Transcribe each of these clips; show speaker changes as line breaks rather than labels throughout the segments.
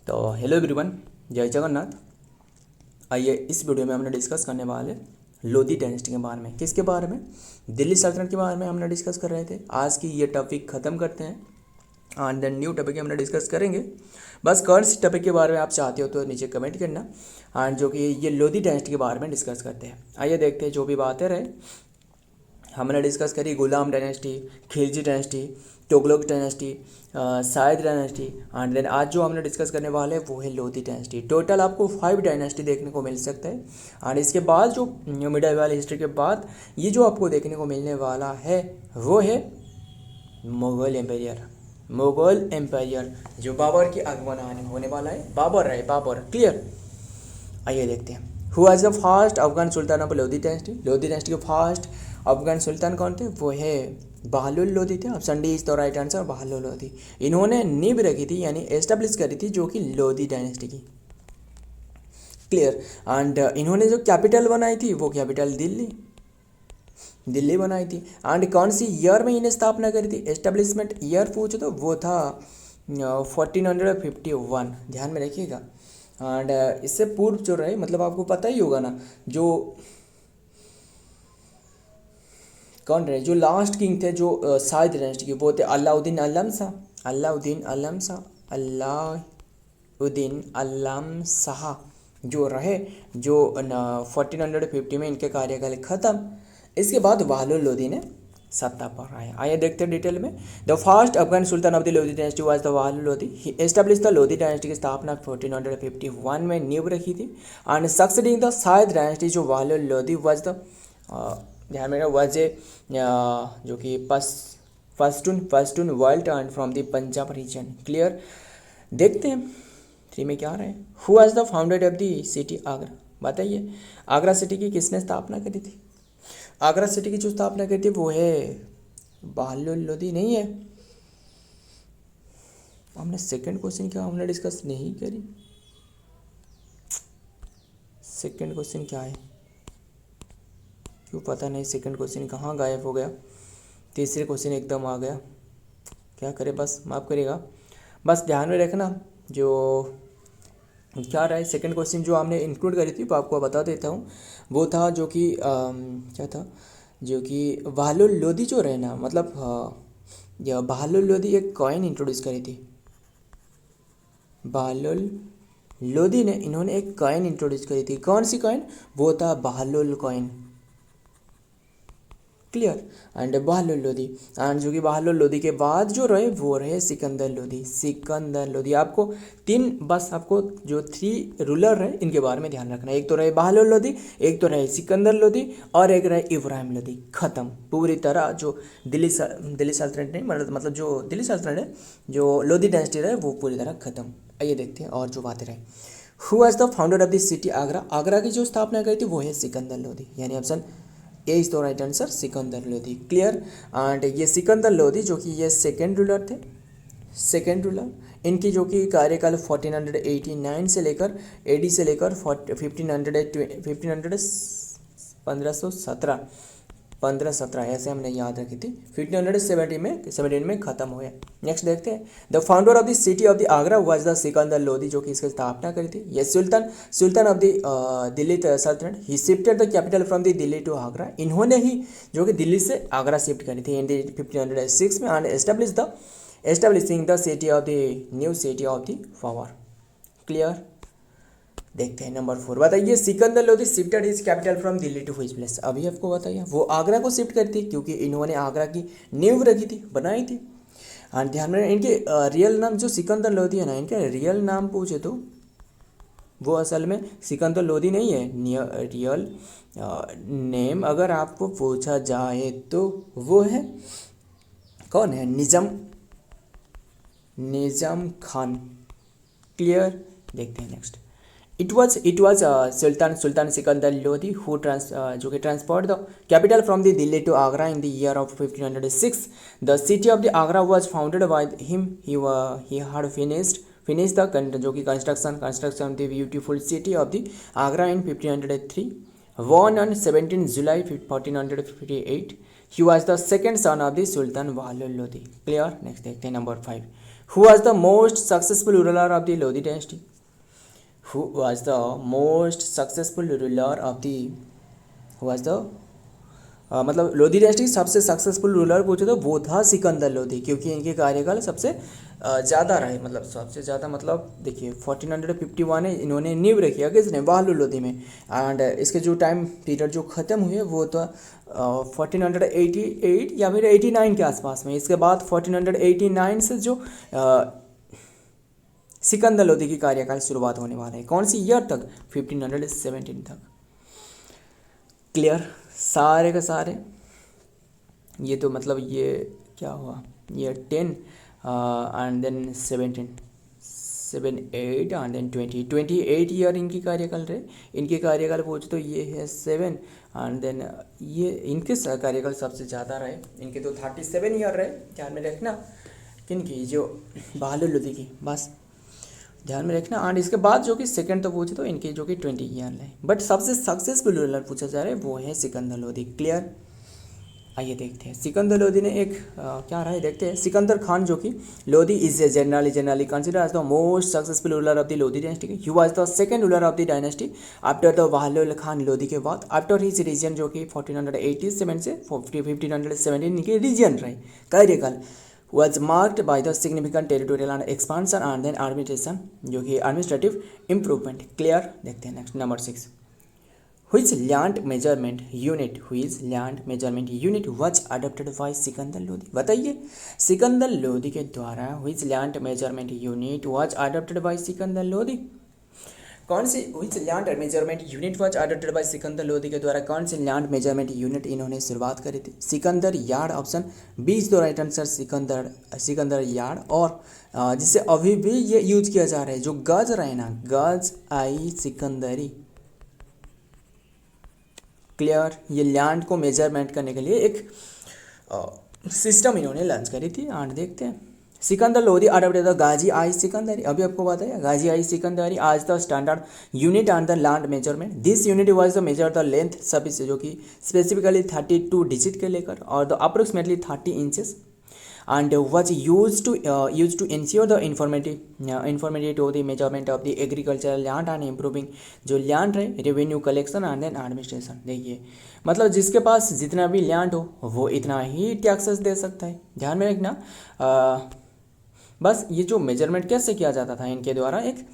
तो hello everyone, जय जगन्नाथ। आइए इस वीडियो में हमने डिस्कस करने वाले लोधी डायनेस्टी के बारे में। किसके बारे में? दिल्ली सल्तनत के बारे में हमने डिस्कस कर रहे थे। आज की ये टॉपिक ख़त्म करते हैं एंड देन न्यू टॉपिक हमने डिस्कस करेंगे। बस कौन सी टॉपिक के बारे में आप चाहते हो तो नीचे कमेंट करना, एंड जो कि ये लोधी डायनेस्टी के बारे में डिस्कस करते हैं। आइए देखते हैं जो भी बातें रहे। हमने डिस्कस करी Ghulam dynasty, Khilji dynasty, Tughlaq dynasty, Sayyid dynasty, and then आज जो हमने डिस्कस करने वाले हैं वो है लोधी डायनेस्टी। टोटल आपको 5 डायनेस्टी देखने को मिल सकता है। एंड इसके बाद जो मिडिवल हिस्ट्री के बाद ये जो आपको देखने को मिलने वाला है वो है मुगल एम्पायर। मुगल एम्पायर जो बाबर के आगमन होने वाला है। बाबर है, बाबर। क्लियर? आइए देखते हैं। Who was the first Afghan sultan of Lodhi dynasty? Lodhi dynasty के फर्स्ट अफगान सुल्तान कौन थे? वो है बहलुल लोधी थे। Option D is the right answer, Bahlul Lodhi. इन्होंने नींव रखी थी यानी एस्टेब्लिश करी थी जो कि लोधी डायनेस्टी की। क्लियर? एंड इन्होंने जो कैपिटल बनाई थी वो कैपिटल दिल्ली बनाई थी। एंड कौन सी ईयर में इन्हें स्थापना करी थी? एस्टेब्लिशमेंट ईयर पूछो तो वो था 1451। ध्यान में रखिएगा। एंड इससे पूर्व जो रहे, मतलब आपको पता ही होगा ना, जो कौन रहे, जो लास्ट किंग थे जो सायद डायनेस्टी के, वो थे अलाउद्दीन आलम शाह। जो रहे, जो 1450 में इनके कार्यकाल खत्म। इसके बाद बहलुल लोधी ने सत्ता पर आया। आइए देखते हैं डिटेल में। The first Afghan sultan of the Lodhi dynasty was the Bahlul Lodhi. He establish the Lodhi dynasty की स्थापना 1451 में नींव रखी थी। And succeeding the Sayyid dynasty जो बहलुल लोधी वाज द ध्यान में वाज ए जो कि Pashtun world and from the Punjab region. Clear? देखते हैं 3 में क्या रहे। Who was the founder of the city Agra? बताइए, आगरा सिटी की किसने स्थापना करी थी? आगरा सिटी की जो स्थापना करी थी वो है बहलुल लोधी। नहीं है? हमने सेकंड क्वेश्चन क्या हमने डिस्कस नहीं करी? सेकंड क्वेश्चन क्या है, क्यों पता नहीं सेकंड क्वेश्चन कहाँ गायब हो गया। तीसरे क्वेश्चन एकदम आ गया, क्या करें, बस माफ़ करिएगा। बस ध्यान में रखना जो क्या रहा है। सेकंड क्वेश्चन जो हमने इंक्लूड करी थी वो आपको बता देता हूँ। वो था जो कि क्या था, जो कि बहलुल लोधी जो रहे ना, मतलब बहलुल लोधी एक कॉइन इंट्रोड्यूस करी थी। बहलुल लोधी ने इन्होंने एक कॉइन इंट्रोड्यूस करी थी। कौन सी कॉइन? वो था Bahlul coin. Clear? And Bahlul Lodhi, and जो कि बहलुल लोधी के बाद जो रहे वो रहे सिकंदर लोधी। आपको 3 बस आपको जो 3 रूलर रहे इनके बारे में ध्यान रखना है। एक तो रहे बहलुल लोधी, एक तो रहे सिकंदर लोधी, और एक रहे इब्राहिम लोधी। खत्म पूरी तरह। जो दिल्ली सल्तनत नहीं, मतलब जो दिल्ली सल्तनत है, जो लोधी डायनेस्टी रहे वो पूरी तरह खत्म। आइए देखते हैं और जो बातें रहे। Who was the founder of the city Agra? Agra की जो स्थापना करी थी वो है सिकंदर लोधी, यानी option A is the right answer, Sikandar Lodhi. Clear? And ये सिकंदर लोधी जो कि ये सेकेंड रूलर थे। इनकी जो कि कार्यकाल 1489 से लेकर एडी से लेकर 1517 ऐसे हमने याद रखी थी। 1517 में ख़त्म हुए। नेक्स्ट देखते हैं। The founder of the city of the Agra was the Sikandar Lodhi, जो कि इसकी स्थापना करी थी। ये सुल्तान of the Delhi Sultanat. He shifted the capital from the Delhi to Agra. इन्होंने ही जो कि दिल्ली से आगरा शिफ्ट करी थी इन 1506 में, and establishing the city of the new city of the power. Clear? देखते हैं नंबर 4। बताइए, Sikandar Lodi shifted his capital from Delhi to which place? अभी आपको बताइए, वो आगरा को शिफ्ट करती क्योंकि इन्होंने आगरा की नींव रखी थी, बनाई थी। और ध्यान में इनके रियल नाम जो सिकंदर लोधी है ना, इनका रियल नाम पूछे तो वो असल में सिकंदर लोधी नहीं है। रियल नेम अगर आपको पूछा जाए तो वो है, कौन है? निजाम खान। क्लियर? देखते हैं next. It was Sultan Sikandar Lodi who जो कि transport the capital from the Delhi to Agra in the year of 1506. The city of the Agra was founded by him. He had finished the जो कि construction of the beautiful city of the Agra in 1503. Born on 17 July 1458. He was the second son of the Sultan Bahlul Lodi. Clear? Next देखते हैं number 5. Who was the most successful ruler of the Lodhi dynasty? Who was the most successful ruler of the, who was the मतलब Lodhi dynasty की सबसे successful ruler पूछे तो वो था सिकंदर लोधी, क्योंकि इनके कार्यकाल सबसे ज़्यादा रहे, मतलब सबसे ज़्यादा, मतलब देखिए 1451 है इन्होंने नींव रखी है किसने, बहादुर लोधी में। एंड इसके जो टाइम पीरियड जो ख़त्म हुए वो तो 1488 या फिर 89 के आसपास में। इसके बाद 1489 से जो सिकंदर लोधी की कार्यकाल शुरुआत होने वाला है, कौन सी ईयर तक, 1517 तक। क्लियर सारे का सारे। ये तो मतलब ये क्या हुआ, ये 10 and then 17 7 8 and then 28 year इनकी कार्यकाल रहे। इनके कार्यकाल पूछे तो ये है 7 एंड देन ये इनके कार्यकाल सबसे ज़्यादा रहे, इनके तो 37 ईयर रहे। ध्यान में रखना किनकी, जो बहादुर लोधी की, बस ध्यान में रखना। एंड इसके बाद जो कि सेकंड तो पूछे तो इनके जो कि 20 ईयर रहे, बट सबसे सक्सेसफुल रूलर पूछा जा रहा है वो है सिकंदर लोधी। क्लियर। आइए देखते हैं सिकंदर लोधी ने एक क्या रहा है, देखते हैं। सिकंदर खान जो कि Lodhi is generally consider as the most successful ruler of the Lodhi dynasty. He was the second ruler of the dynasty after the Bahadur Khan Lodhi के बाद, आफ्टर हिज रीजन जो कि 1487 से 1517 इनके रीजन रहे कार्यकाल was marked by the significant territorial and expansion and then administration जो कि administrative improvement। Clear। देखते हैं next number 6। Which land measurement unit was adopted by Sikandar Lodhi? बताइए सिकंदर लोधी के द्वारा which land measurement unit was adopted by Sikandar Lodhi? कौन सी which land measurement unit was adopted by Sikandar Lodhi के द्वारा कौन सी लैंड मेजरमेंट यूनिट इन्होंने शुरुआत करी थी? Sikandar yard. Option B is the right answer, Sikandar yard. और जिसे अभी भी ये यूज किया जा रहा है, जो गज रहे ना, गज आई सिकंदरी। क्लियर। ये लैंड को मेजरमेंट करने के लिए एक सिस्टम इन्होंने लॉन्च करी थी। एंड देखते हैं सिकंदर लोधी अडॉप्टेड द गाजी आई सिकंदरी। अभी आपको बताया गाजी आई सिकंदरी आज the standard unit and the land measurement. This unit was the measure the length सभी से, जो कि स्पेसिफिकली 32 डिजिट के लेकर और the approximately 30 inches and was used to ensure the informative to the measurement of the agricultural land and improving जो land रहे revenue collection and then administration. देखिए मतलब जिसके पास जितना भी लैंड हो वो इतना ही टैक्सेस दे सकता है। ध्यान में रखना। बस ये जो मेजरमेंट कैसे किया जाता था इनके द्वारा, एक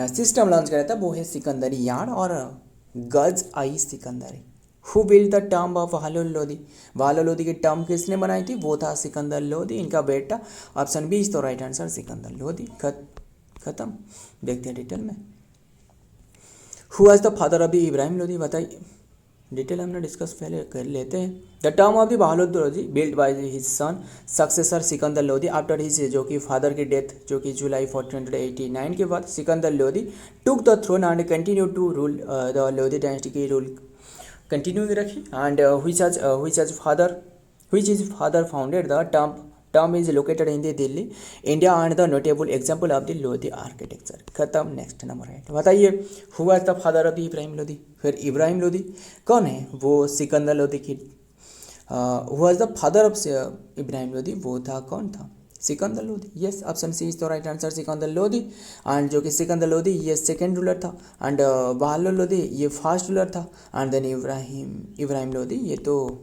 सिस्टम लॉन्च कराया था, वो है सिकंदरी यार्ड और gaz i Sikandari. Who build the term of Bahadur Lodhi? Bahadur Lodhi की टर्म किसने बनाई थी? वो था सिकंदर लोधी, इनका बेटा। ऑप्शन बी इज तो राइट आंसर, सिकंदर लोधी। खत्म। देखते हैं डिटेल में। Who was the father of the Ibrahim Lodhi? बताइए। डिटेल हमने डिस्कस पहले कर लेते हैं। The term of the Bahadur Lodhi build by his son successor Sikandar Lodhi after his, जो कि फादर की डेथ जो कि जुलाई 1489 के बाद Sikandar Lodi took the throne and continue to rule the Lodhi dynasty की रूल कंटिन्यू रखी। And which his father founded the term is located in the Delhi, India and the notable example of the Lodi architecture। खत्म। Next number 8 बताइए। Who was the father of the Ibrahim Lodi? फिर इब्राहिम लोधी कौन है? वो सिकंदर लोधी की who was the father of Ibrahim Lodi? वो था कौन था? Sikandar Lodi. Yes, option C is the right answer, Sikandar Lodi. And जो कि सिकंदर लोधी ये सेकंड रूलर था एंड बहादुर लोधी ये फर्स्ट रूलर था एंड देन इब्राहिम लोधी ये तो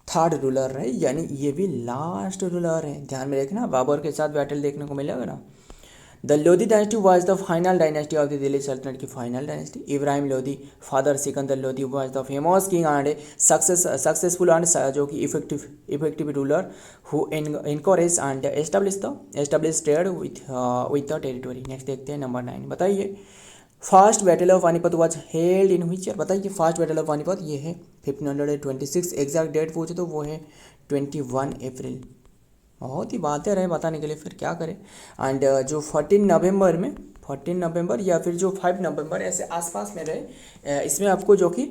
थर्ड रूलर है, यानी ये भी लास्ट रूलर है। ध्यान में रखना, बाबर के साथ बैटल देखने को मिलेगा ना। The Lodhi dynasty was the final dynasty of the Delhi सल्तनत की final dynasty. Ibrahim Lodhi father Sikandar Lodhi was the famous king and successful and जो कि effective ruler who encourage and establish trade with the territory. Next देखते हैं नंबर 9 बताइए। First battle of Panipat was held in which year? बताइए। First battle of Panipat ये है 1526। Exact date पूछे तो वो है 21 अप्रैल। बहुत ही बातें रहे बताने के लिए, फिर क्या करें। एंड जो 14 नवंबर या फिर जो 5 नवंबर ऐसे आसपास में रहे, इसमें आपको जो कि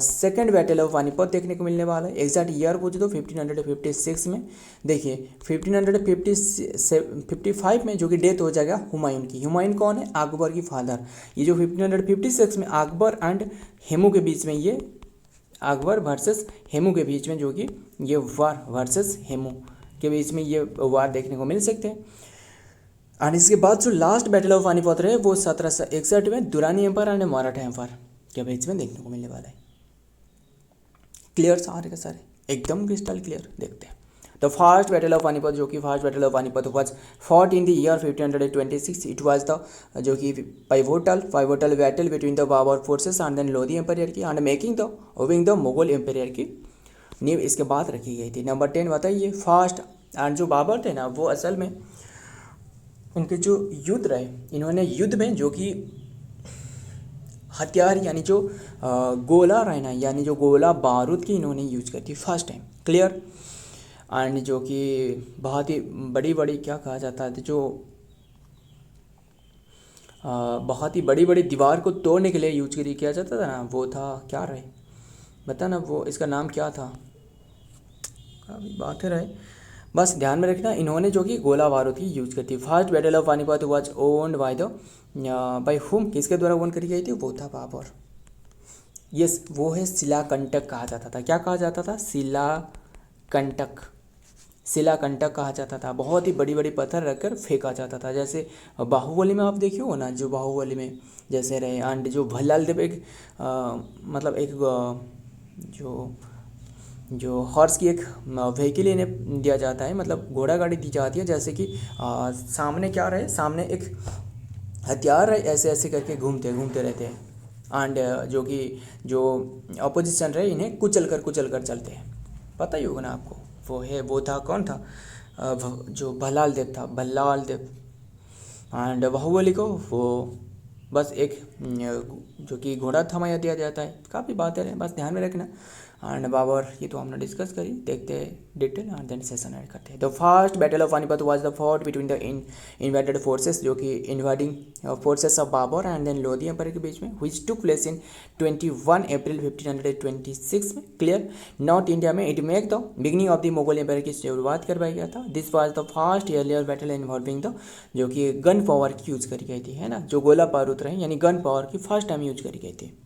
सेकंड बैटल ऑफ पानीपत देखने को मिलने वाला है। एग्जैक्ट ईयर पूछे तो 1556 में। देखिए 1555 में जो कि डेथ हो जाएगा हुमायूं की। हुमायूं कौन है? अकबर की फादर। ये जो 1556 में अकबर एंड हेमू के बीच में, ये अकबर वर्सेस हेमू के बीच में जो कि ये वार वर्सेस हेमू के बीच में ये वार देखने को मिल सकते हैं। और इसके बाद जो लास्ट बैटल ऑफ पानीपत रहे वो 1761 में Durrani empire and Maratha empire के बीच में देखने को मिलने वाला है। क्लियर सारे के सारे एकदम क्रिस्टल क्लियर। देखते हैं the first battle of Panipat, जो कि first battle of Panipat was fought in the year 1526। It was the जो कि pivotal battle between the Babur forces and then Lodhi empire की and making the owing the Mughal empire की नींव इसके बाद रखी गई थी। नंबर 10 बताइए फर्स्ट एंड जो बाबर थे ना वो असल में उनके जो युद्ध रहे, इन्होंने युद्ध में जो कि हथियार यानी जो गोला रहे ना, यानी जो गोला बारूद की इन्होंने यूज की थी फर्स्ट टाइम। क्लियर। एंड जो कि बहुत ही बड़ी बड़ी क्या कहा जाता है, जो बहुत ही बड़ी बड़ी दीवार को तोड़ने के लिए यूज किया जाता था ना, वो था क्या रहे बता ना, वो इसका नाम क्या था, काफ़ी बातें रहे, बस ध्यान में रखना। इन्होंने जो कि गोला बारूद की यूज की थी। First battle of Panipat was owned by whom, किसके द्वारा ओन करी गई थी, वो था बाबर। यस, वो है शिलाकंटक कहा जाता था। क्या कहा जाता था, शिलाकंटक कहा जाता था। बहुत ही बड़ी बड़ी पत्थर रखकर फेंका जाता था। जैसे बाहुबली में आप देखिए हो ना, जो बाहुबली में जैसे रहे। एंड जो भल्लाल देव एक मतलब एक जो हॉर्स की एक व्हीकल इन्हें दिया जाता है, मतलब घोड़ा गाड़ी दी जाती है। जैसे कि सामने क्या रहे, सामने एक हथियार रहे, ऐसे ऐसे करके घूमते रहते हैं। एंड जो अपोजिशन रहे इन्हें कुचल कर चलते हैं। पता ही होगा ना आपको, वो था कौन था, जो भल्लाल देव। एंड बाहुबली को वो बस एक जो कि घोड़ा थमाया दिया जाता है। काफ़ी बातें हैं, बस ध्यान में रखना। एंड बाबर ये तो हमने डिस्कस करी, देखते हैं detail and then session add करते हैं। The first battle of Panipat was the fought between the invited forces, जो कि invading forces of Babur and then Lodhi empire के बीच में, व्हिच टुक प्लेस इन 21 अप्रैल 1526 में। क्लियर। नॉर्थ इंडिया में it make the beginning of the Mughal empire की शुरुआत करवाया गया था। This was the first earlier battle involving the जो कि गन पावर की यूज करी गई थी, है ना, जो गोला बारूद रहे यानी गन पावर की फर्स्ट टाइम यूज करी गई थी।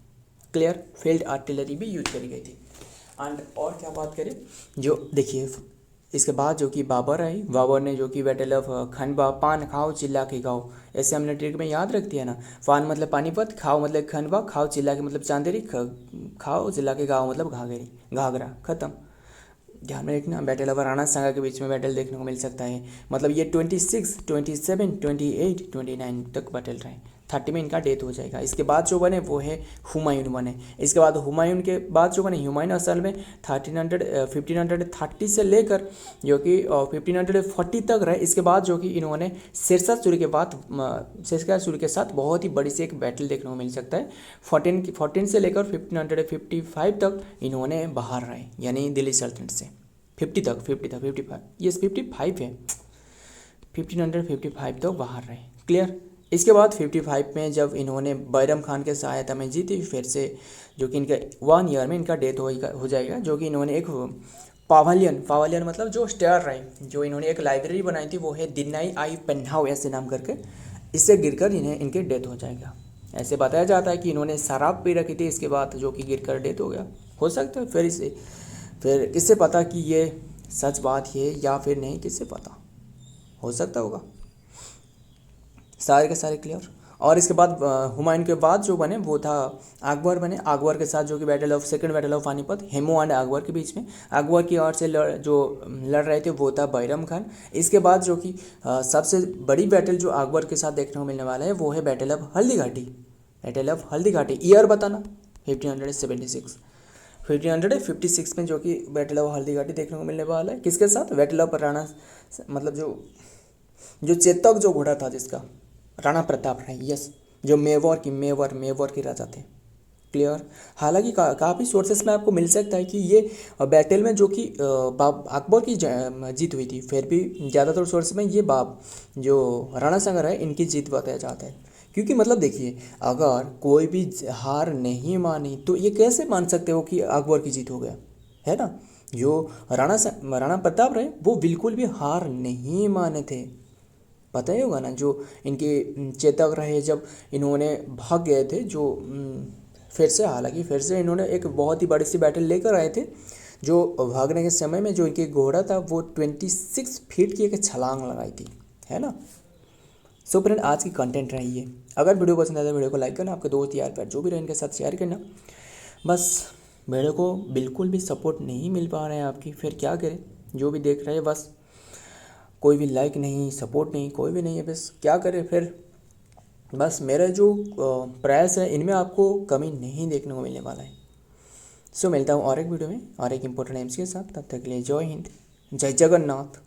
क्लियर। फील्ड आर्टिलरी भी यूज करी गई थी। एंड और क्या बात करें, जो देखिए इसके बाद जो कि बाबर आई, बाबर ने जो कि बैटल ऑफ खनबा, पान खाओ चिल्ला के गाओ, ऐसे हमने ट्रिक में याद रखती है ना। पान मतलब पानीपत, खाओ मतलब खनबा, खाओ चिल्ला के मतलब चांदेरी, खाओ चिल्ला के गाओ मतलब घाघरा, खत्म। ध्यान में रखना। बैटल ऑफ राणा सांगा के बीच में बैटल देखने को मिल सकता है। मतलब ये 26, 27, 28, 29 तक बैटल रहे। 30 में इनका डेथ हो जाएगा। इसके बाद जो बने वो है हुमायूं बने। इसके बाद हुमायूं के बाद जो बने, हुमायूं असल में 1530 से लेकर जो कि 1540 तक रहे। इसके बाद जो कि इन्होंने शेरशाह सूरी के साथ बहुत ही बड़ी सी एक बैटल देखने को मिल सकता है। 14 से लेकर 1555 तक इन्होंने बाहर रहे, यानी दिल्ली सल्तनत से 55 ये 55 है, 1555 तक बाहर रहे। क्लियर। इसके बाद 55 में जब इन्होंने बैरम खान के सहायता में जीती, फिर से जो कि इनका 1 ईयर में इनका डेथ हो जाएगा। जो कि इन्होंने एक पावलियन मतलब जो स्टेयर रहे, जो इन्होंने एक लाइब्रेरी बनाई थी, वो है दिन्नाई आई पेन्हाव ऐसे नाम करके, इससे गिरकर इनके डेथ हो जाएगा। ऐसे बताया जाता है कि इन्होंने शराब पी रखी थी, इसके बाद जो कि गिरकर डेथ हो गया। हो सकता है फिर किससे पता कि ये सच बात है या फिर नहीं, किससे पता, हो सकता होगा। सारे के सारे क्लियर। और इसके बाद हुमायूं के बाद जो बने वो था अकबर बने। अकबर के साथ जो कि second battle of Panipat, Hemu and Akbar के बीच में, अकबर की ओर से जो लड़ रहे थे वो था बैरम खान। इसके बाद जो कि सबसे बड़ी बैटल जो अकबर के साथ देखने को मिलने वाला है वो है बैटल ऑफ हल्दीघाटी। ईयर बताना 1556 में जो कि बैटल ऑफ हल्दीघाटी देखने को मिलने वाला है। किसके साथ, बैटल ऑफ राणा, मतलब जो चेतक जो घोड़ा था जिसका राणा प्रताप राय, यस, जो मेवाड़ के राजा थे। क्लियर। हालांकि काफ़ी सोर्सेस में आपको मिल सकता है कि ये बैटल में जो कि अकबर की जीत हुई थी, फिर भी ज़्यादातर सोर्स में ये जो राणा सांगा है इनकी जीत बताया जाता है। क्योंकि मतलब देखिए, अगर कोई भी हार नहीं मानी तो ये कैसे मान सकते हो कि अकबर की जीत हो गया, है ना। जो राणा प्रताप रहे वो बिल्कुल भी हार नहीं माने थे, पता ही होगा ना। जो इनके चेतक रहे, जब इन्होंने भाग गए थे, जो फिर से इन्होंने एक बहुत ही बड़ी सी बैटल लेकर आए थे, जो भागने के समय में जो इनके घोड़ा था वो 26 फीट की एक छलांग लगाई थी, है ना। सो फ्रेंड, आज की कंटेंट रही है। अगर वीडियो पसंद आए तो वीडियो को लाइक करना, आपके दोस्त यार पर जो भी रहे इनके साथ शेयर करना। बस वीडियो को बिल्कुल भी सपोर्ट नहीं मिल पा रहे हैं आपकी, फिर क्या करें। जो भी देख रहे हैं बस कोई भी लाइक नहीं, सपोर्ट नहीं, कोई भी नहीं है, बस क्या करें फिर। बस मेरा जो प्रयास है इनमें आपको कमी नहीं देखने को मिलने वाला है। सो मिलता हूँ और एक वीडियो में और एक इम्पोर्टेंट एम्स के साथ। तब तक के लिए जय हिंद, जय जगन्नाथ।